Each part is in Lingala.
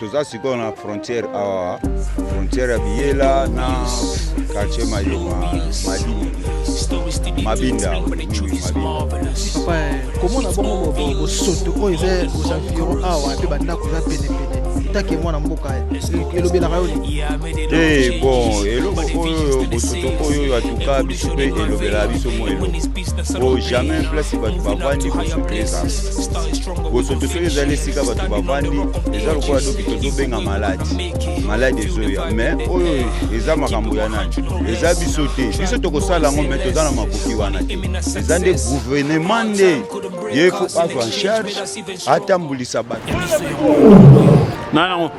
Toza siko na frontière ya Biela na quartier Mabinda. Comment on a bon soto aux environs et banda kuza pene taki mwana mboka elobela rayoni bon eloko oyo bosoto oyo atuka biso pe elobela biso mo elo jamais place batu bavandi bosoto soyo ezali esika batu bavandi eza lokola doki tozobenga maladi ezoya mais oyo eza makambo ya nani eza biso te biso tokosala yango mais toza na makoki wana te eza nde gouvernement nde ye faut avoir en charge atambulisa bato. Non.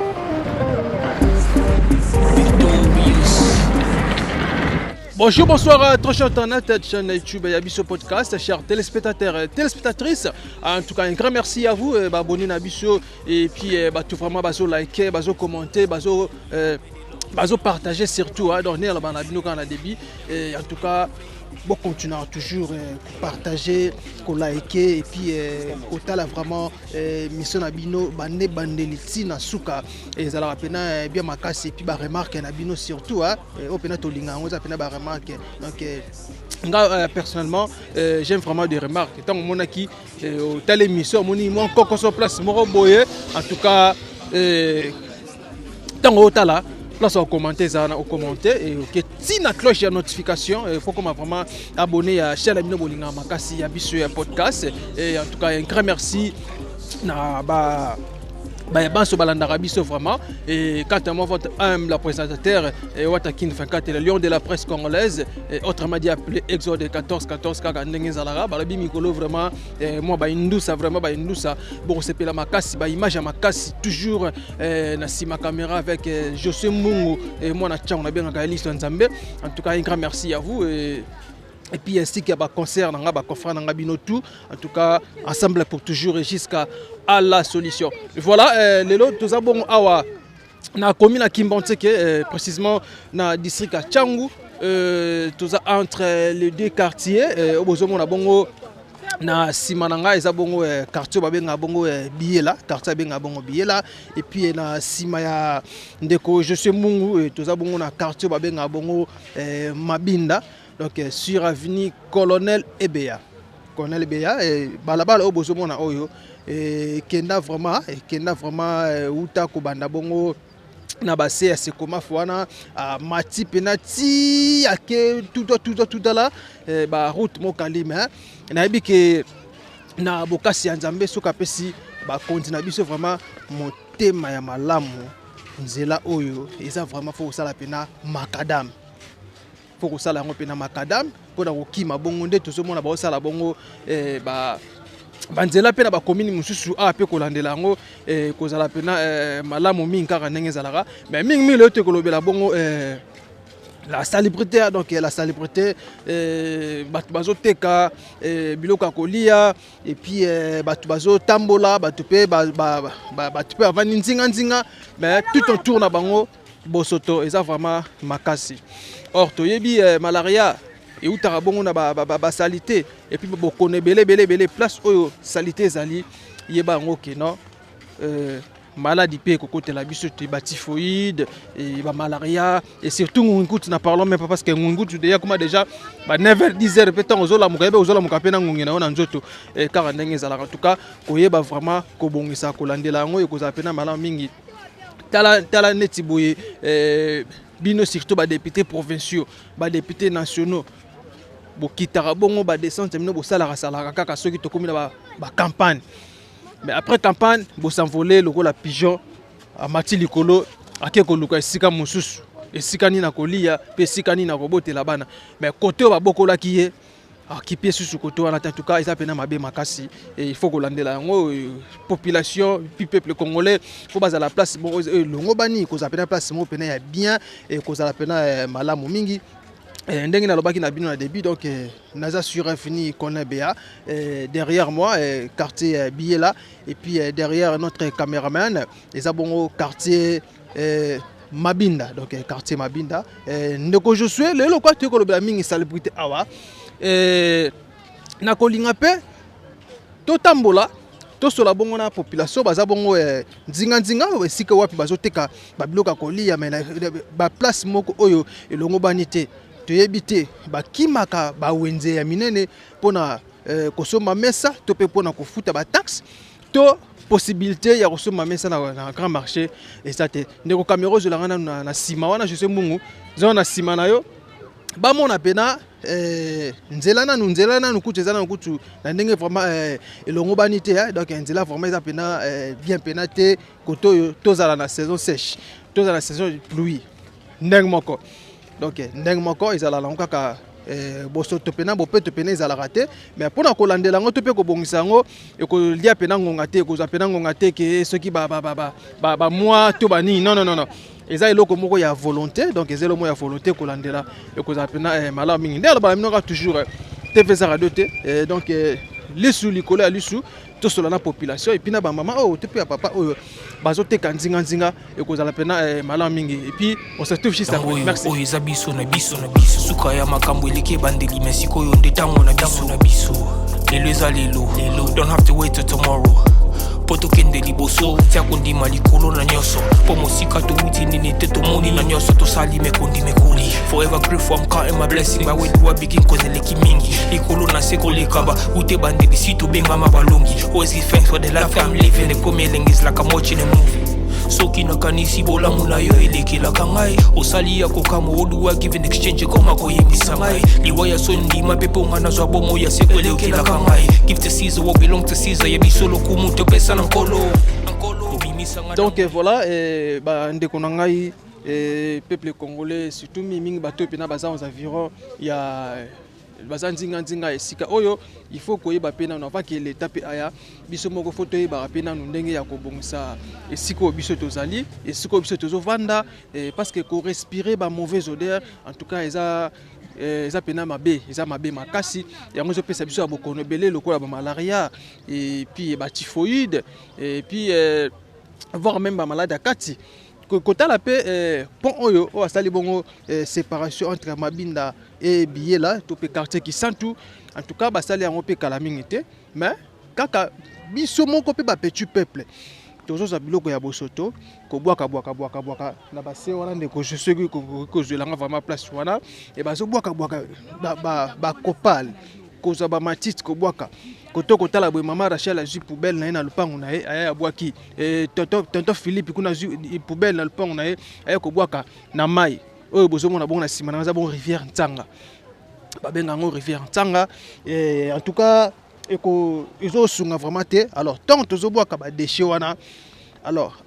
Bonjour, bonsoir, très cher internet, chaîne YouTube et Abisso Podcast, chers téléspectateurs et téléspectatrices. En tout cas, un grand merci à vous, abonnez à Abisso et puis tout vraiment bazo liker, bazo commenter, bazo partager surtout, donner à la bino quand on a débit. Et en tout cas, bon continuer toujours partager, liker et puis au vraiment mission nabino bande bandeliti na suka et ça la pena bien makasi et puis ba remarque nabino surtout au pena to linga on za pena ba remarque donc personnellement j'aime vraiment des remarques tant mon qui au telle émission mon moi encore sur place mon boye en tout cas tant au tala place au commenter et ok si la cloche de notification il faut qu'on m'a vraiment abonné à chaîne Amino Bolinga Makasi ya biso podcast et en tout cas un grand merci na banso balandaka biso vraiment et quant à moi votre humble présentateur Watakin 24 le lion de la presse congolaise autrement dit appelé Exode 14 kaka ndenge zalara balabi mikolo vraiment moi indusa vraiment indusa bon sepela makasi image ya makasi toujours na sima caméra avec José Mungu et moi na tchang na bien na liste nzambe en tout cas un grand merci à vous et puis ainsi qu'il y a un concert, un confrère, un bino tout. En tout cas, ensemble pour toujours et jusqu'à la solution. Et voilà, les lots, tous abons awa na commune à Kimbanteke, précisément dans le district à Tchangou, tous entre les deux quartiers. Au besoin de bongo na simananga eza bongo quartier babenga bongo Biela, quartier babenga bongo Biela, et puis na sima ya ndeko je suis mungu tous abongo na quartier babenga bongo Mabinda. Donc sur avenue Colonel Ebea et balabala obozo mona oyo et kenda vraiment uta ko banda bongo na base ya sekoma fwana mati penati ake tout là ba route mo kalima na biki na bokasi ya nzambe soka pesi ba continue biso vraiment motema ya malamu nzela oyo eza vraiment faut sala pena makadam pour ça la pena makadam pour na kokima bongo nde tozomona ba osala bongo banzela pena ba commune mususu pe kolandela ngo kozala pena malamu mingi kaka ndenge ezalaka mais mingi le te kolobela bongo la salubrité donc la salubrité batu bazoteka biloko kolia et puis batu bazotambola batu pe batu pe avandi nzinga mais tout autour na bango bosoto eza vraiment makasi. Or toyebi malaria et utara bongo na ba salité et puis bokone belé place oyo salité ezali yeba ngo ke non maladie pe kokotela biso te typhoïde et ba malaria et surtout ngungutu na parlons même pas parce que ngungutu déjà ba 9h 10h peut-être ozola mukabe ozola mukapena ngungena na nzoto car ndenge ezala en tout cas koyeba vraiment ko bongisa ko landela ngo e ko zapena malamu mingi tala neti boye bino surtout ba députés provinciaux ba députés nationaux bokitara bongo ba descente mino bosala salaka kaka soki tokomi na ba campagne mais après campagne bo s'envoler lokola pigeon a mati likolo akeko luka esika mususu esika ni na kolia pe esika ni na kobotela bana mais côté ba bokola kiye qui pied sous côté en tout cas ils appellent mabe makasi et il faut que landela ngo population puis peuple congolais faut baza la place bon longo bani ko appelle place mo pena ya bien et ko za pena malamu mingi ndenge na lobaki na bino na début donc naza sur infini connaît Béa derrière moi quartier Biela et puis derrière notre caméraman les abongo quartier Mabinda donc quartier Mabinda ndeko je suis le lokwa te ko lobela mingi salubrité awa na kolinga pe totambola tosola bongo na population baza bongo nzinga esika wapi bazoteka babiloka kolia mais ba place moko oyo elongo bani te toyebi te bakimaka bawenze ya minene mpona kosomba mesa to mpe mpona kofuta bataxe to possibilité ya kosomba mesa na grand marché eza te ndeko Camero ozolanga nanu na nsima wana je sais mungu zao na nsima na yo bamona pena nzela nanu kutu eza nanu kutu na ndenge vraiment elongo bani te donc nzela vraiment eza pena bien pena te koto oyo tozala na saison sèche tozala na saison pluie ndenge moko donc ndenge moko ezala lango kaka bosoto pena bopeto pena ezalaka te mais mpona kolandela yango to mpe kobongisa yango ekolia pena ngonga te ekozwa pena ngonga te ke soki bamwa to banini non eza eloko moko ya volonté donc eza eloko moko ya volonté kolandela ekozala pena malamu mingi nde alobaka minoko toujours TVZ radio te donc lisu likolo ya lisu tosola na population et puis na bamama oyo te mpe ya papa oyo bazoteka nzinga ekozala pena malamu mingi et puis on se trouve juste après merci oyo eza biso na biso suka ya makambo eleki ebandeli mais sikoyo nde ntango na biso lelo eza lelo don't have to wait till tomorrow po tokende liboso tia kondima likolo na nyonso po mosika towuti nini te tomoni na nyonso tosali mekoli forever grateful I'm counting my blessing but when do I begin cause eleki mingi likolo na se kolekaba ute bandeli si tobengama balongi always give thanks for the life I'm living the come is like I'm watching a movie soki nakanisi bolamu na yo elekelaka ngai osali ya kokamo oluwa give in exchange koma koyebisa ngai liwa ya sondima mpe mpo nga nazwa bomo ya seko elekelaka ngai give to Caesar what belong to Caesar yebiso lokumu topesa na nkolo donc voilà ndeko na ngai peuple congolais surtout mingi bato pena baza aux environs ya baza nzinga esika oyo il faut koyeba pena na va que l'état pe aya biso moko foto yeba pena no ndenge ya kobongisa esika biso tozali esika biso tozovanda parce que ko respirer ba mauvaise odeur en tout cas eza pena mabe makasi yango zo pesa biso ya bokono ebele lokola ba malaria et puis ba typhoïde et puis voire même ba malade akati kotala pe pont oyo o asali bongo séparation entre Mabinda et Biela to pe quartier qui santu en tout cas basali yango pe kala mingi te mais kaka biso moko pe ba petit peuple tozo za biloko ya bosoto ko bwaka na base wana ndeko je sais que ko zelanga vraiment place wana et bazo bwaka ba kopal ko za ba matite ko bwaka koto kotala boye mama Rachel a ju poubelle na na lupango na ye aya bwaki tonton Philippe kuna ju poubelle na lupango na ye aya ko bwaka na mai oyo bozomona bongo na sima na za bon rivière Ntsanga babenga ngo rivière Ntsanga en tout cas ezo sunga vraiment te alors tant tozo bwaka ba déchets wana alors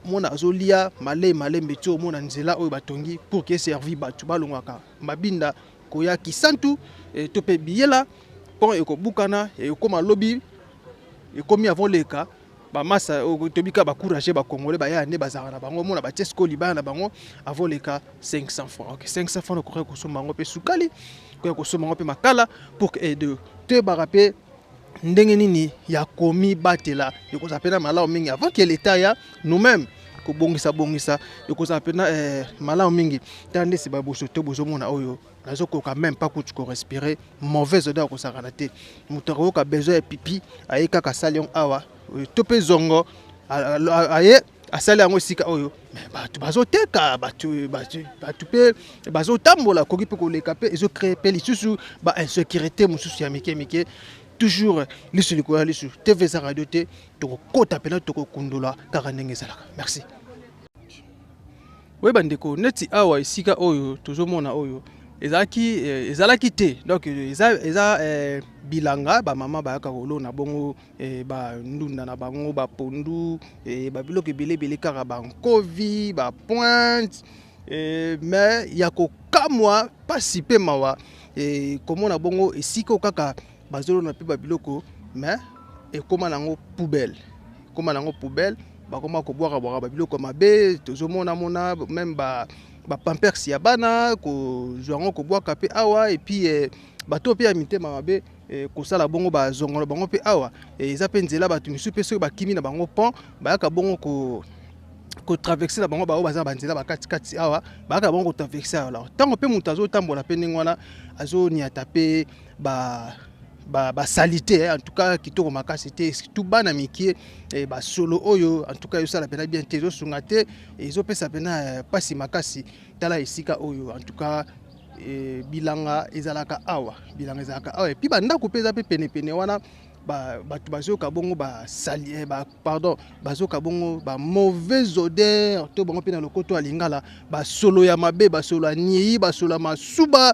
mona azolia malé mbetio mona nzela oyo batongi pour que servi batu balongaka Mabinda koya kisantu to pe Biela pont ekobukana ekoma lobby ekomi avant leka ba massa tobika ba courager ba congolais ba ya ne bazara na bango mona ba tesco libana bango avant leka 500 francs OK 500 francs ko kosoma ngo pe sukali ko kosoma ngo pe makala pour que de te barape ndenge nini ya komi batela ekoza pena malao mingi avant que l'état ya nous-mêmes ko bongisa ekoza pena malao mingi tande se ba boso to bozomona oyo nazoko quand même pas ko respirer mauvaise odeur ko sakana te mutaro ka besoin pipi ayeka ka salion awa tope zongo aye asali yango sika oyo mais batu bazoteka batu pe bazotambola koki pe ko leka pe ezo créer pe lisusu ba insécurité mususu ya mike toujours lisu likola lisu TVZ radio te to kota pena to kundula kaka ndenge zalaka merci we bandeko neti awa esika oyo tozomona oyo ezalaki te donc eza bilanga ba mama ba yaka kolo na bongo ba ndunda na bango ba pondu ba biloko ebele kaka ba nkovi ba pointe mais ya kokamwa pasi pe mawa komona bongo esika kaka bazolo na pe ba biloko mais ekoma nango poubelle bakoma ko boire ba biloko mabe tozomona même ba pampers ya bana ko zwango ko bwaka pe awa et puis bato pe amite mabe ko sala bongo ba zongola bango pe awa eza pe nzela bato misu pe so bakimi na bango pont bayaka bongo ko traverser na bango ba baza banzela bakati awa bayaka bongo ko traverser alors tango pe mutu azo tambola pe ningwana azo niata pe salité en tout cas kitoko makasi te tout bana mikie ba solo oyo en tout cas yo sala pena bien te zo sunga te ezo pesa pena pasi makasi tala esika oyo en tout cas bilanga ezalaka awa et puis banda ko pesa pe pene wana batu bazoka bongo pardon bazoka bongo mauvaise odeur to bongo pena lokoto alingala solo ya mabe solo ni solo masuba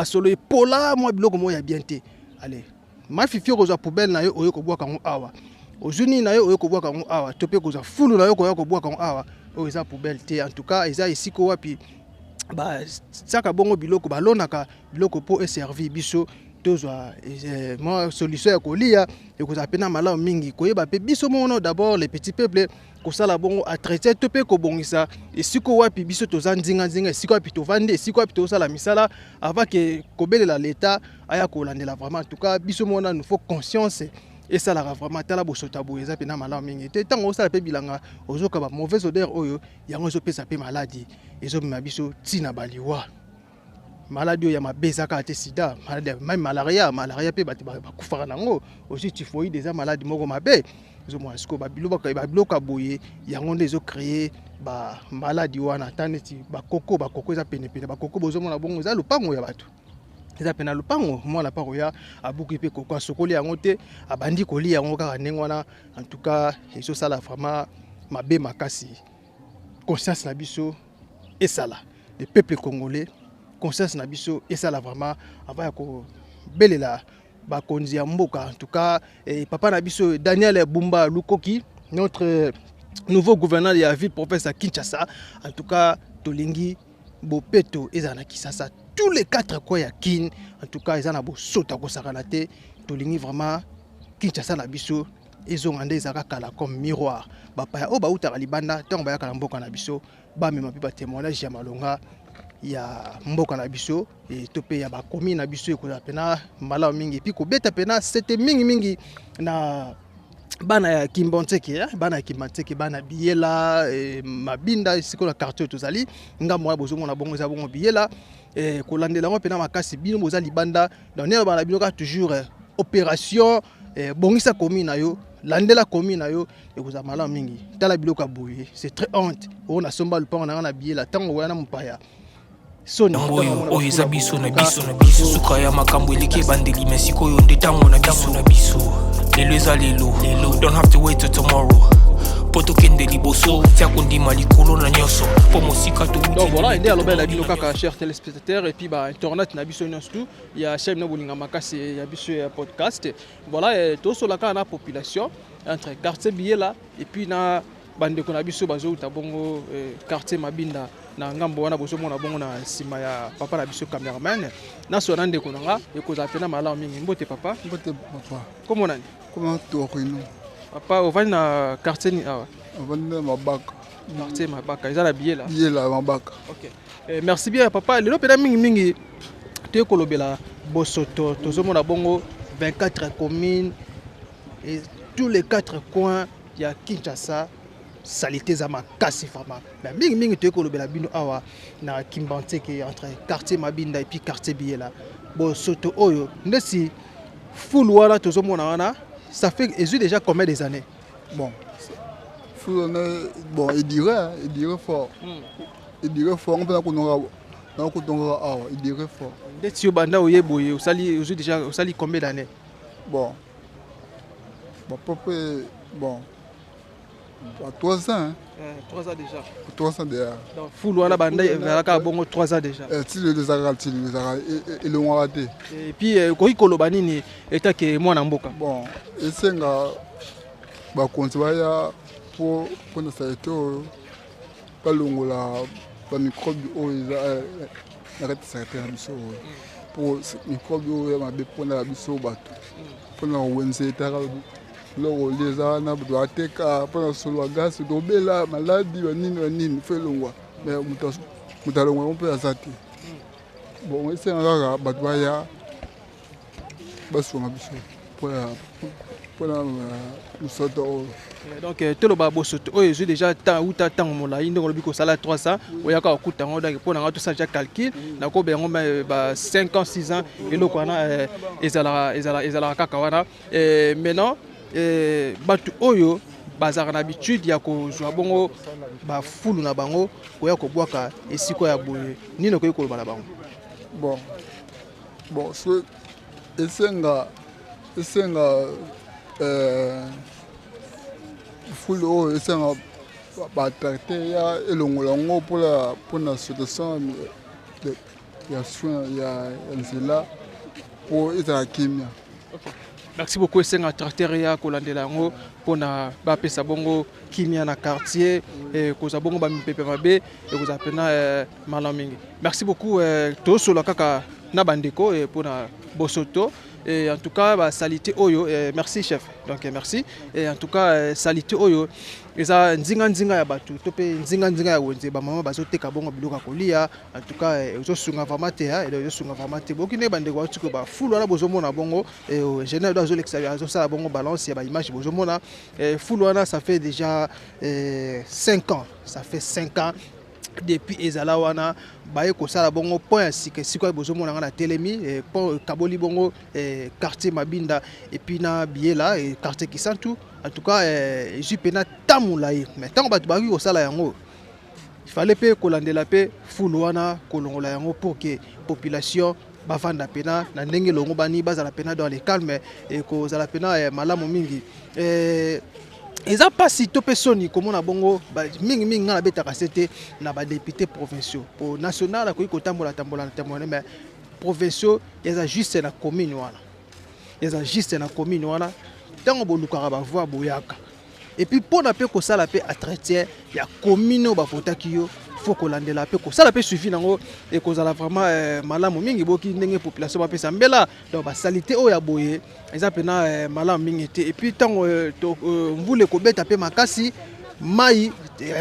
solo epola moi biloko mo ya bien te allez mafifi kozwa poubelle na yo oyo kobwaka ngo awa ozuni na yo oyo kobwaka ngo awa to pe kozwa fulu na yo koyo kobwaka ngo awa oyo eza poubelle te en tout cas eza esiko wapi saka bongo biloko balonaka biloko po eservi biso tozwa moi solution ya kolia ekozala pena malamu mingi koyeba pe biso mono d'abord les petits peuples kosala bongo entretien to pe kobongisa esiko wapi biso toza nzinga esiko wapi tovandi esiko wapi tosala misala avant que kobelela l'état aya kolandela vraiment en tout cas biso mono nous faut conscience et ça la vraiment tala bosota boyeza pena malamu mingi te tango osala pe bilanga ozoka ba mauvaise odeur oyo yango ezopesa pe maladie ezobima biso tina baliwa maladie ya mabezaka te sida maladie même malaria pe bakufaka nango aussi typhoïde des maladies moko mabe ezomona siko babiloka boye yango nde ezo créer maladie wana taneti bakoko eza pene bakoko bozomona bongo eza lupango ya bato eza pena lupango mwana pako ya abuki pe koko sokoli yango te abandi koli yango kaka ndenge wana en tout cas ezosala vraiment mabe makasi conscience na biso esala le peuple congolais conscience na biso esala vraiment avant ya kobelela bakonzi ya mboka en tout cas papa na biso Daniel Bumba Lukoki notre nouveau gouverneur de la ville province à Kinshasa en tout cas tolingi bopeto ezana Kinshasa tous les 4 coins ya kin en tout cas ezana bo sota ko sakana te tolingi vraiment Kinshasa na biso ezonga nde ezaka kala comme miroir bapaya o bautaka libanda tango bayaka na mboka na biso bamema pe ba témoignage ya malonga ya mboka na biso et topé ya bakomi na biso ekola pena malamu mingi puis kobeta pena c'était mingi na bana ya Kimbanteke bana Biela mabinda sikola quartier tozali ngambo ya bozongo na bongo za bongo Biela kolandela ngo pena makasi bino boza libanda donc ne bana bino ka toujours opération bongisa komi na yo landela komi na yo ekoza malamu mingi tala biloko ya boye c'est très honte on a somba le pont na Biela tango wana mpaya oyo eza biso na biso suka ya makambo eleki ebandeli me sikoyo nde ntango na biso lelo eza lelo don't have to wait till tomorrow po tokende liboso tia kondima likolo na nyonso po mosika donc voilà ende alobela bino kaka chers téléspectateurs et puis internet na biso nyonso tout ya chaîne na bolinga makasi ya biso ya podcast voilà tosolaka na population entre quartier Biela et puis na bandeko na biso bazouta bongo quartier Mabinda na ngambo wana bozomona bongo na sima ya papa na biso cameraman na so na ndeko nanga ekoza pena malamu mingi mbote papa comment nani comment torino papa ovani na quartier ni awa ovani na Mabaka quartier Mabaka ezala Biela Mabaka OK merci bien papa lelo pena mingi te kolobela bosoto tozomona bongo 24 communes et tous les 4 coins ya Kinshasa salité za makasi fama mais mingi te kolobela bino awa na Kimbanteke entre quartier Mabinda et puis quartier Biela bo soto oyo ndesi full wala tozomona wana ça fait déjà combien des années bon full bon il dirait fort il dirait fort on peut kononga awa il dirait fort ndesi banda oyeboye osali combien d'années bon bon 3 ans. 3 ans déjà. 3 ans déjà. Donc, full wana banda veraka bongo 3 ans déjà. Et le mois raté. Et puis ko ikoloba nini etake mwana mboka. Bon, esenga ba konzwaya pour na saito balongola ba microbe oyo na kati sakate na biso pour microbe oyo ma bepona biso bato. Pona wenze tara loro leza na bwateka pona solo gas dobela maladi banini felongwa mais mutalongwa on peut azati bon ese ngaka batwaya basoma biso pour mpona mosoto oyo. Donc toloba bosoto oyo ezwi déjà uta ntango molai ndenge olobi kosala 300 oyaka okuta yango donc mpona nga tosala ja calcul nakoba yango ba 5 ans 6 ans eloko wana ezalaka kaka wana. Maintenant bato oyo bazalaka na habitude ya kozwa bongo bafulu na bango koya kobwaka esiko ya boye nini okoki koloba na bango? Bon so esenga fulu oyo esenga batraite ya elongola yango mpona situation ya soin ya nzela mpo ezala kimia. Merci beaucoup esenga tracteur ya kolandela yango mpona bapesa bongo kimia na quartier kozwa bongo bamipepe mabe ekozala mpena malamu mingi. Merci beaucoup tosola kaka na bandeko mpona bosoto. Et en tout cas, bah, salité oyo, merci chef. Donc merci. Et en tout cas, salité oyo, eza nzinga ya batu, tope nzinga ya wenze ba mama bazote ka bongo biloka kolia. En tout cas, ozo sunga famate ha, ozo sunga famate. Boki ne bande kwa tuko ba full wana bozomona bongo et général dozo l'extérieur, zo sala bongo balance ya ba image bozomona. Full wana ça fait déjà 5 ans. Ça fait 5 ans. Depuis ezala wana baye kosala bongo point ya sika bozomona nga na telemi point kaboli bongo quartier Mabinda et puis na biela et quartier Kisantu. En tout cas je pena tamulaye mais tant bato baki kosala yango il fallait pe kolandela pe fulu wana kolongola yango pour que population bafanda pena na ndenge longo bani bazala pena dans les calmes et kozala pena malamu mingi. Eza pasi to pesoni komona bongo mingi nga na betaka sete na ba députés provinciaux pour national ko tambola mais provinciaux eza juste na commune wana. Eza juste na commune wana tango bolukaka ba voix boyaka. Et puis pour na pe ko sala pe entretien ya commune ba votaki yo faut kolandela pe ko sala pe suivi nango et kozala vraiment malamu mingi boki ndenge population ba pesa mbela donc ba salité o ya boye eza pena malamu mingi te. Et puis tango mbule ko beta pe makasi mai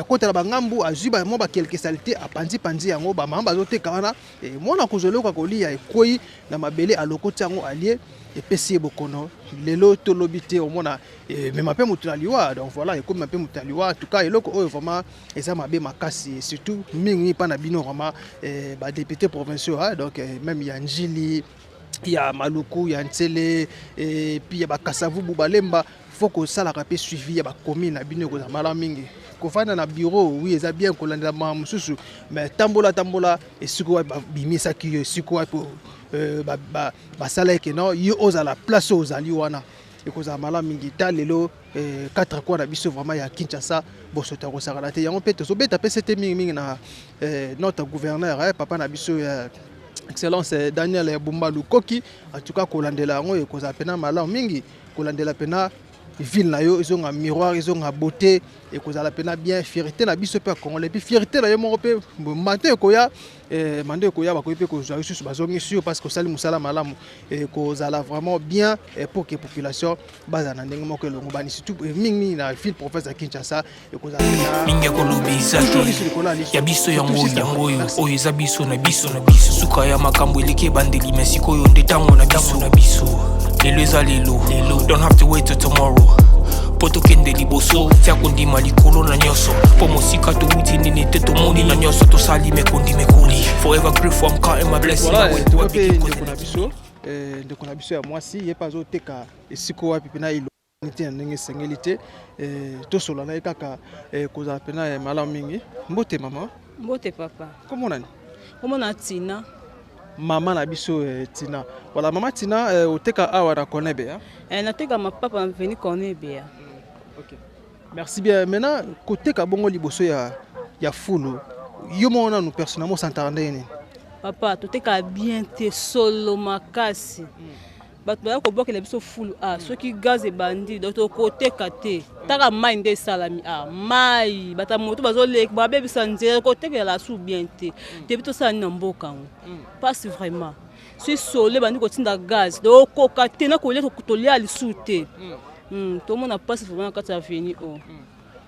kotela bangambu azuba mo ba quelques salité apandi yango ba mamba zoteka wana et mona kozoloka kolia ekoi na mabele alokoti yango allié et pesi bokono lelo tolobité au mona mais ma pe mutaliwa donc voilà et comme ma pe mutaliwa en tout cas eloko oyo vraiment eza mabe makasi surtout mingi pa na bino vraiment ba députés provinciaux donc même ya Njili ya Maluku ya Ntsele et puis ya Bakasavu Bubalemba faut que ça la rapé suivi ya ba commune na bino ko za mala mingi ko fanda na bureau oui eza bien ko landela mamususu mais tambola et siko ba bimisa ki siko pour basala ke non yo oza la place aux ali wana et koza mala mingi talelo 4 quoi na biso vraiment ya Kinshasa bosota ko sala te yango peto so beta pct mingi na notre gouverneur papa na biso excellence Daniel Bumbalu Koki en tout cas kolandela ngo e koza pena mala mingi kolandela pena ville na yo ils ont un miroir ils ont une beauté et kozala pena bien fierté na biso pe congolais puis fierté na yo mo pe matin koya mande koya ba ko pe ko zo sur bazongi sur parce que sali musala malamu et kozala vraiment bien pour que population bazana ndenge mo ke longo bani surtout mingi na ville province ya Kinshasa et kozala mingi ko lobisa ya biso yango oyo eza biso na biso suka ya makambo eleke bandeli merci ko yo ndetango na biso lelo eza lelo don't have to wait till tomorrow poto kende liboso tia kondima likolo na nyoso po mosika to wuti nini te to moni na nyoso to sali mekoli forever grateful I'm counting my blessings ndeko na biso ya mwasi ye pas oteka esiko wapi pena ilo nite ndenge sengelite to sola na kaka koza pena malamu mingi mbote mama mbote papa comment na Tina Maman na biso Tina. Voilà, maman Tina, oteka awa na Konebe. Na teka ma papa venu Konebe. OK. Merci bien. Maintenant, côté ka bongo liboso ya fulu. Yo mona nous personnellement s'entendait ni. Papa, to teka bien te solo makasi. Bato ba ko boka na biso fulu ceux qui gaz et bandit donc côté kate. Taka mai nde salami mai bata moto bazolek ba bebe sanze côté que la sou bien te. Te bito sa na mboka. Pas vraiment. Si solo bandi ko tinda gaz donc ko kate na ko le ko tolia ali soute. Tout le monde a pas vraiment quand ça fini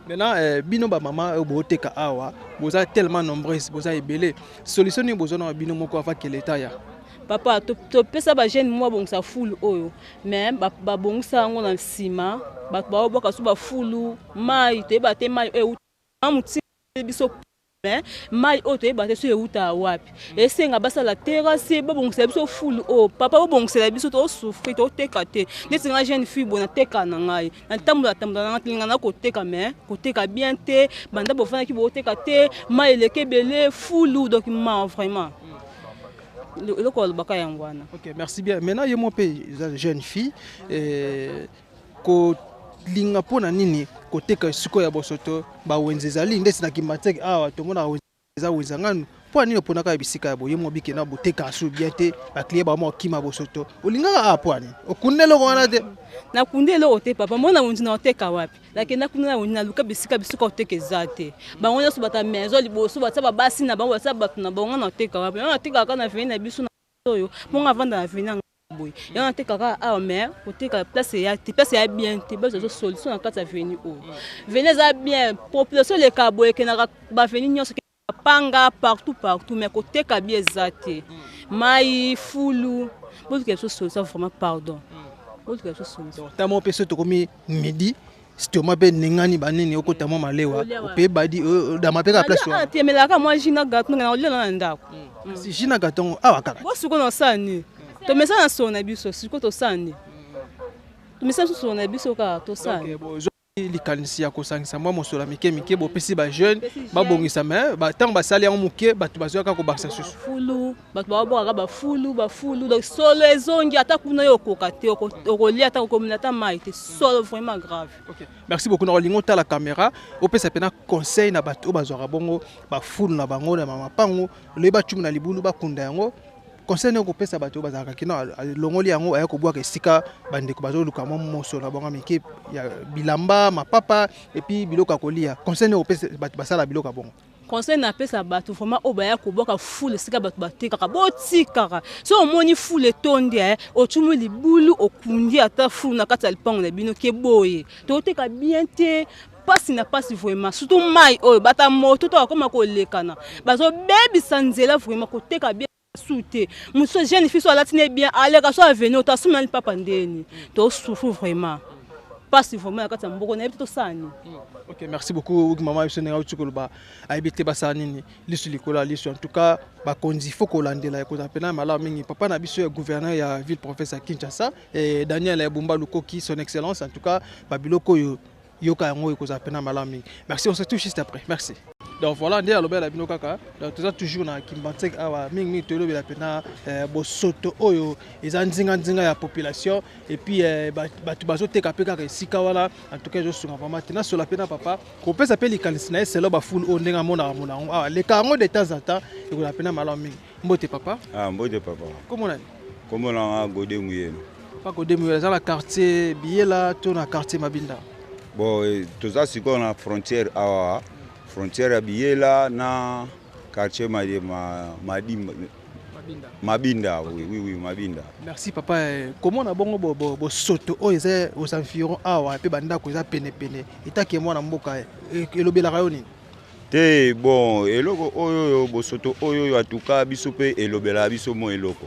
Maintenant bino ba maman oboteka awa boza tellement nombreux boza ebele solution ni boza na bino moko afa que l'état ya papa topesa bagene mwa bongisa fulu oyo mais babongisa yango na nsima bato baoboka so bafulu mai toyeba te mai euta motinga biso mais mai oyo toyeba te so euta wapi esenga basala terrasse babongisa biso fulu oyo papa babongisela biso tosufri toteka te neti nga jeune fille bona teka na ngai natambola na nga telinga na koteka mais koteka bien te banda bofandaki boteka te mai eleke ebele fulu donc ma vraiment Ok, merci bien. Maintenant, il y a mon pays, une jeune fille. Linga pona nini côté que suko ya bosoto ba wenzezali ndesi na kimateke awa tomona wenzeza wenzangano po nini pona ka bisika ya boyemo bike na boteka asu bien te ba client ba mo kima bosoto olinga a po ani okundelo kona te na kundelo te papa mona wunzi na oteka wapi lakini na kundela wunzi na luka bisika bisuka oteka ezate ba wona so bata mezo liboso bata ba basi na bango bata batu na bango na oteka wapi na oteka kana veni na biso na oyo monga vanda na veni boy yana te kaka a mer côté ka place ya te place ya bien te ba zo solution na kata veni o venez à bien population le kabo e na ba veni nyonso ke panga partout mais côté ka bien zate mai fulu beaucoup quelque chose ça vraiment pardon beaucoup quelque chose ta mo peso to komi midi stoma be ningani banini okota mo malewa ope badi da mapeka place wa te melaka moi jina gato na olela na ndako si jina gato awa kaka bo suko na sani to mesa na sona biso siko to sani to mesa sona biso ka to sani likanisi ya kosangisa mwa mosola mike bo pesi ba jeune ba bongisa mais ba tant ba sali en muke batu bazoka ko baksa susu fulu batu ba boka ba fulu donc solo ezongi ata kuna yo kokate okolia ata kokomina mai te solo vraiment grave. OK, merci beaucoup na lingo ta la caméra o pesa pena conseil na batu bazora bongo ba fulu na bango na mama pango le ba chuma na libulu ba kunda yango conseil ne ko pesa bato bazaka kino longoli yango aya ko boaka esika bandeko bazo luka mo moso na bonga mike ya bilamba mapapa et puis biloka kolia conseil ne ko pesa bato basala biloka bongo conseil na pesa bato vraiment obaya ko boaka fule esika bato bateka botika so omoni fule tonde o chumu libulu okundi ata fulu na kata lipango na bino ke boye to teka bien te pasi na pasi vraiment surtout mai oyo bata moto to akoma ko lekana bazo bebi sanzela vraiment ko teka bien souté monsieur jeune fille so latine bien aller ka so avenir to asuma ni papa ndeni to souffre vraiment pas si vraiment ka tamboko na to sani. OK, merci beaucoup maman Yusene Ngautukoloba aibete basanini lisu likola lisu en tout cas ba konzi foko landela ko tapena mala mingi papa na biso ya gouverneur ya ville professeur Kinshasa et Daniel Ebumba Lukoki son excellence en tout cas babiloko yoka yango ko tapena mala mingi. Merci, on se touche juste après. Merci. Donc voilà, on est à l'obéla bino kaka. Donc tout ça toujours na kimbantek awa mingi to lobela pena bosoto oyo ezanzinga nzinga ya population et puis batu bazote kapeka ka sika wala en tout cas je suis vraiment tena sur la pena papa ko pesa pe likanisina selo ba full o ndenga mona awa le kango de temps en temps et ko la pena malo mingi. Mbote papa? Ah mbote papa. Comment on Comment on Godé Muyeno. Pas Godé Muyeno, dans la quartier Biela, to na quartier Mabinda. Bon, tout ça c'est qu'on a frontière awa frontière ya Biela na quartier Mabinda, oui, Mabinda. Merci papa. Comment on a bon soto aux environs awa pe banda ko za pene etaki mwana mboka elobela rayoni te bon eloko oyo bo soto oyo en tout cas biso pe elobela biso mo eloko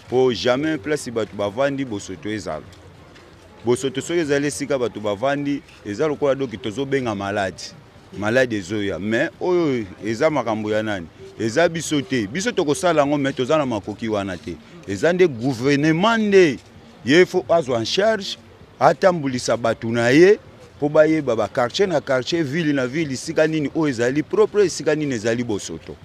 pour jamais place batu bavandi bo soto ezala bo soto so ezali sika batu bavandi ezalo ko doki tozo benga malade ezoya mais oyo eza makambo ya nani eza biso te biso tokosala ngo mais tozana makoki wana te eza nde gouvernement nde ye faut azo en charge atambulisa batu na ye po bayeba ba quartier na quartier ville na ville sika nini oyo ezali propre sika nini ezali bosoto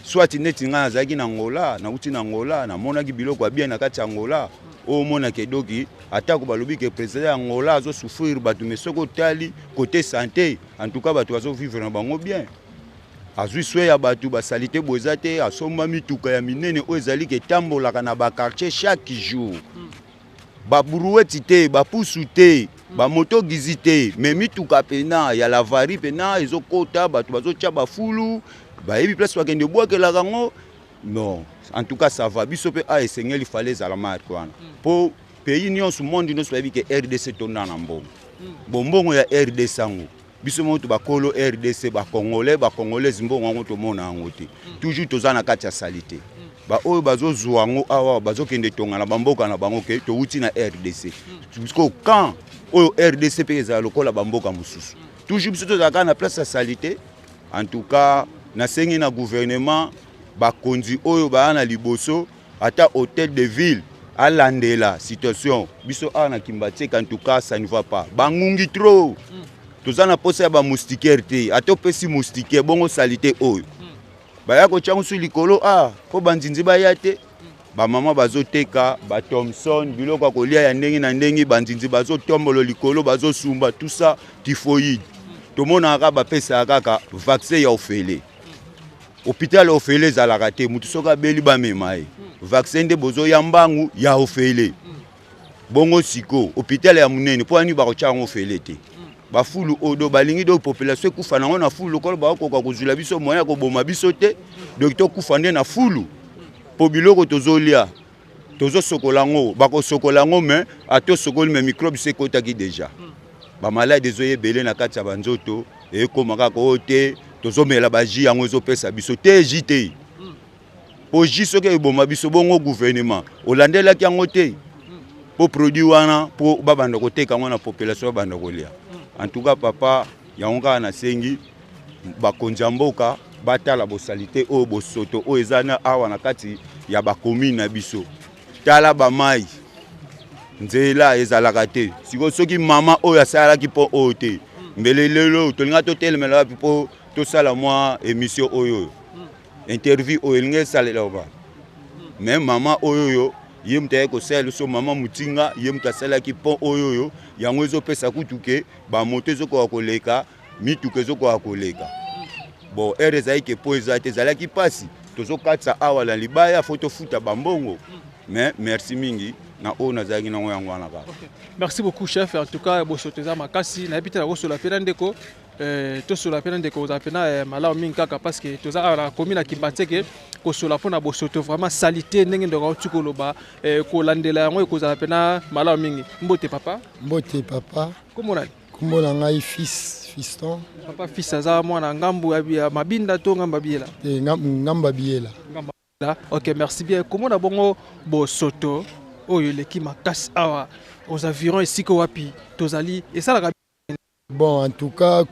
soit neti nga azaki na Angola na uti na Angola na monaki biloko ya bien na kati ya Angola o mona ke doki atako balobi ke président Angola azo souffrir batu mesoko tali côté santé en tout cas batu azo vivre na bango bien azui swe ya batu ba salité bozate asomba mituka ya minene o ezali ke tambolaka na ba quartier chaque jour ba brouette te ba pusu te ba moto gizite mais mituka pena ya la vari pena ezokota batu bazotia ba fulu ba yebi place wakende boakela kango non en tout cas ça va biso pe a esengeli fallait za la marque wana pour pays nyonso monde nyonso yebi ke RDC tona na mbongo bombongo ya RDC sango biso moto bakolo RDC bakongolais zimbongo yango tomona yango te toujours toza na kati ya salite ba oyo bazozwa yango awa bazokende tonga na bamboka na bango ke touti na RDC jusqu'au quand oyo RDC pe ezala lokola bamboka mosusu toujours biso tozalaka na place ya salite. En tout cas nasengi na gouvernement bakonzi oyo baa na liboso ata hôtel de ville alandela situation biso a na Kimbatseka. En tout cas ça ne va pas bangungi trop tozana posa ya ba moustiquaire te ata pesi moustiquaire bongo salite oyo baya ko changu su likolo po banzinzi baya te ba mama bazoteka ba Thomson biloko kolia ya ndenge na ndenge banzinzi bazotombolo likolo bazosumba tout ça typhoïde tomona ka ba pesa kaka vaccin ya ofele hôpital ofele za la raté mutu soka beli ba memaye vaccin de bozo ya mbangu ya ofele bongo siko hôpital ya munene po ani ba ko changu ofele te ba fulu odo balingi do population kufa nango na fulu ko ba ko kozula biso moya ko boma biso te docteur kufa nde na fulu po biloko tozolia tozo sokolango ba ko sokolango mais ato sokoli mais microbe se kotaki déjà ba malade ezoye belé na kati ya banzoto e komaka ko te tozomela ba ji yango ezopesa biso te jité po ji soke eboma biso bongo gouvernement olandela ki yango te po produit wana po babanda koteka ngo na population babanda kolia. En tout cas papa yango kaka na sengi bakonzi ya mboka batala bosalite oyo bosoto oyo ezana awa na kati ya bakomine na biso tala bamai nzela ezalaka te siko soki mama oyo asalaki mpo oyo te mbele lelo tolinga totelemela wapi mpo tosala mwa émission oyo interview oyo elingi esalela ba me mama oyo ye mutu aye kosala so mama mutinga ye mutu asalaki mpo oyo yango ezopesa kutu ke bamoto ezokoka koleka mituka ezokoka koleka bon ere ezali ke mpo eza te ezalaki mpasi tozokatisa awa na libaya fo tofuta bambongo mais merci mingi na oyo nazalaki nango yango wana kaka. Merci beaucoup chef. En tout cas bosoto eza makasi nayebi te nakosola mpe na ndeko tosola mpe na ndeko ozala mpe na malamu mingi kaka parce que toza na komi na Kimbatseka kosola mpo na bosoto vraiment salite ndenge ndeko auti koloba kolandela yango ekozala mpe na malamu mingi. Mbote papa. Mbote papa. Komona komona ngai fiston papa fils aza mwana ngambu ya mabinda to ngamba biela ngamba biela. Ok, merci bien. Comment d'abord bosoto oyo leki makasi awa aux environs ici ko wapi tozali et ça la bon en tout cas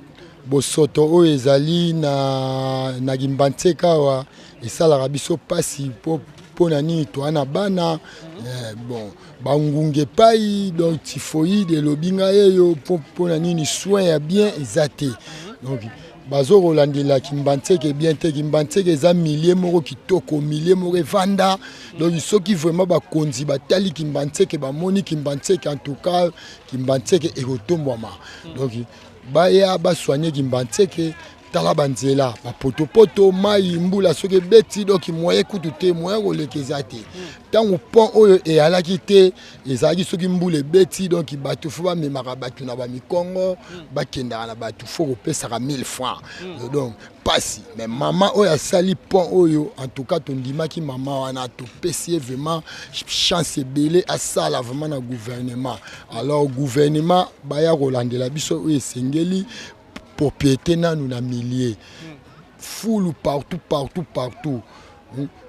bosoto oyo ezali na Kimbatseka wa et ça la biso pasi po na ni to ana bana bon bangunge pai donc typhoïde lobinga yeyo po na ni soin ya bien ezate donc bazo rolandela Kimbatseka bien te Kimbatseka eza millier moko kitoko millier moko vanda donc soki vraiment bakonzi batali Kimbatseka bamoni Kimbatseka en tout cas Kimbatseka ekotombwama donc baya basoigner Kimbatseka tala banzela bapotopoto mai mbula soki beti donc moye kutu te moye kolekeza te tango pont oyo eyalaki te ezalaki soki mbula beti donc bato fo bamemaka bato na bamikongo bakendaka na bato fo kopesaka 1000 francs donc pasi mais mama oyo asali pont oyo en tout cas tondimaki mama wana topesi vraiment chance ebele asala vraiment na gouvernement alors gouvernement baya kolandela biso oyo esengeli propriété nanu na milliers foule partout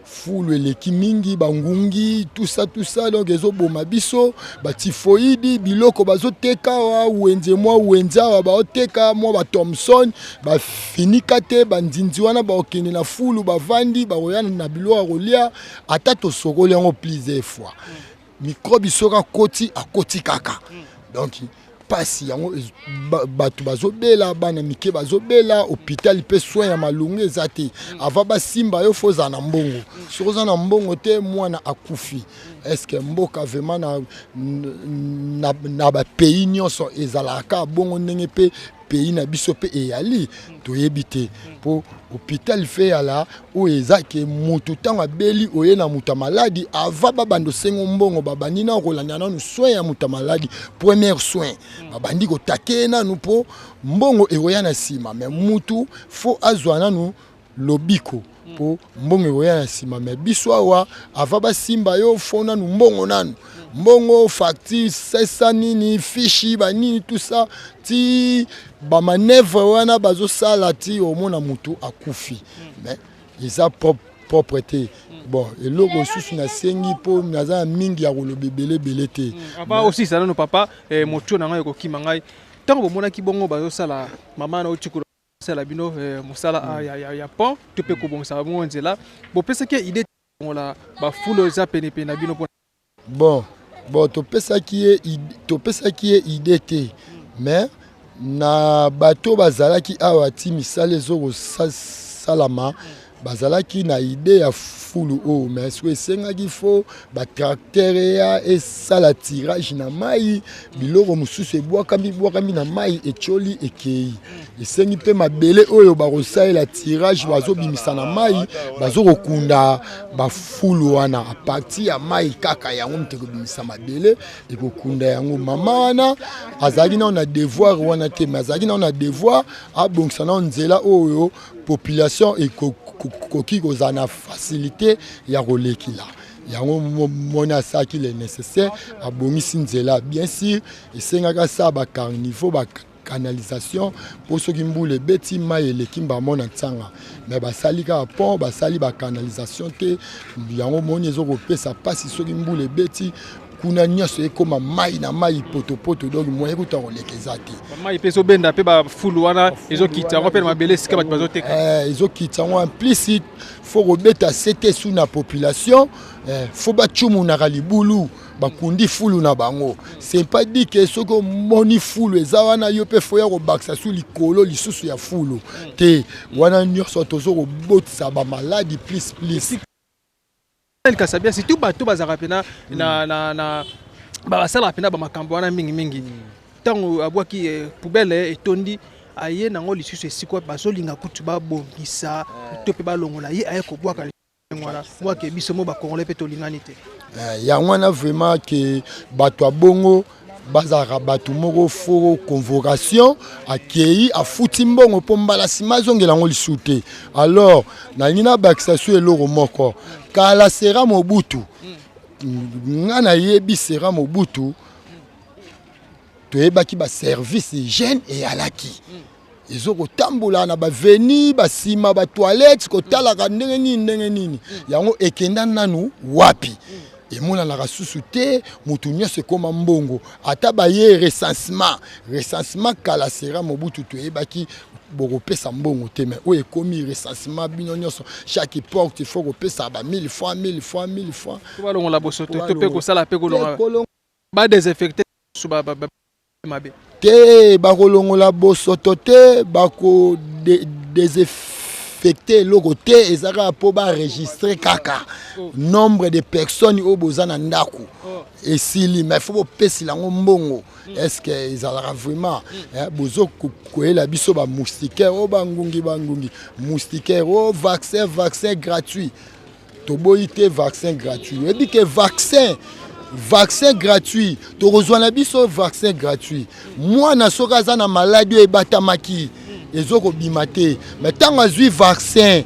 foule eleki mingi bangungi tout ça donc ezoboma biso batyphoïde biloko bazoteka wa wenze wa baoteka mwa ba Thomson bafinika te banzinzi wana baokende na foule bavandi baroyana na biloko kolia ata tosokoli yango plusieurs fois microbe soka akoti kaka donc pasi yango bato bazobela bana mike bazobela hôpital pe soin ya malungu ezate ava basimba yo foza na mbongo soza na mbongo te mwana akufi est-ce que mboka vraiment na ba pays nyonso ezalaka bongo ndenge pe pays na biso pe eyali toyebi te po hôpital fe ala o ezake mutu tanga beli oye na muta maladi ava babando sengo mbongo babandi na kolanda na soin ya muta maladi premier soin babandi ko takena nu po mbongo eroya na sima mais mutu fo azwa nanu lobiko po mbongo eroya na sima mais biso awa ava basimba yo fo nanu mbongo nanu mbongo facture 500 nini fichi ba nini tout ça ti ba manœuvre wana bazo sala ti au mona mutu akufi mais ils a propreté bon et loko susu na sengi po naza mingi ya kolobe belé te aba aussi ça no papa moto na ngai ko kimangai tango bomona ki bongo bazo sala mama na otikolo sala bino musala ya pont to pe ko bonsa mo nzela bo pesa ke idée la ba fulo za pene na bino bon to pesa ki e idée te mais na bato bazalaki awa ti misale zoko salama bazalaki na idée ya fulu o mais so esengaki fo ba tracteur ya esala tirage na mai biloko mususu ebwakami na mai echoli ekei esengi pe mabele oyo bakosalela tirage bazobimisa na mai bazokokunda bafulu wana a partir ya mai kaka yango mute kobimisa mabele ekokunda yango mama wana azalaki na devoir wana te mais azalaki na devoir abongisa na nzela oyo population ekoki kozala na facilité ya kolekila yango mona asaki le nécessaire abongisi nzela bien sûr esengaka sa bacarniveau canalisation pour ceux qui mboule beti mai eleki mbamona ntsanga mais basali ka pont basali ba canalisation te yango moni ezokopesa pasi soki mboule beti kuna nyonso ekoma mai na mai poto donc moye kuta kolekeza te mai peso benda pe ba fulu wana ezokita ngo pe mabele sika bato bazoteka ezokita ngo implicite faut rebeta c'était sous na population faut ba chumu na libulu bakundi fulu na bango c'est pas dit que soko moni fulu eza wana yo pe foya ko baksa sous likolo lisusu ya fulu te wana nyonso tozo ko botsa ba maladie plus kasabia si tout bato bazaka pena na basala pena ba makambo wana mingi tango abwaki poubelle etondi aye nango lisusu esiko bazolinga kutu babongisa to pe balongola ye aye kobwaka ngwana mwake biso mo ba congolais pe tolingani te ya ngwana vraiment que bato abongo bazaka bato moko fo convocation akei afuti mbongo po mbala sima zongela ngo lisute alors na nina bakisa su eloko moko kala sera mobutu ngana yebi sera mobutu to ebaki ba service hygiène et alaki ezoko tambola na ba veni ba sima ba toilette ko talaka ndenge nini yango ekenda nanu wapi emona la rasusu te mutu nyose koma mbongo ata ba ye recensement kala sera mobutu to ebaki boko pesa mbongo te mais o ekomi recensement bino nyonso chaque porte il faut ko pesa ba 1000 fois ba longo la bosoto to pe ko sala pe ko longa ba désinfecter suba ba mabe te ba ko longo la bosoto te ba ko désinfecter loko te ezaka po ba enregistrer kaka nombre de personnes au bozana ndaku et si mais faut pesi lango mbongo est-ce que ezalaka vraiment bozo koela biso ba moustiquaire o bangungi moustiquaire o vaccin gratuit to boité vaccin gratuit et dit que vaccin gratuit to rejoindre biso vaccin gratuit moi na soka za na maladie e batamaki ezoko bimate mais tant azui vaccin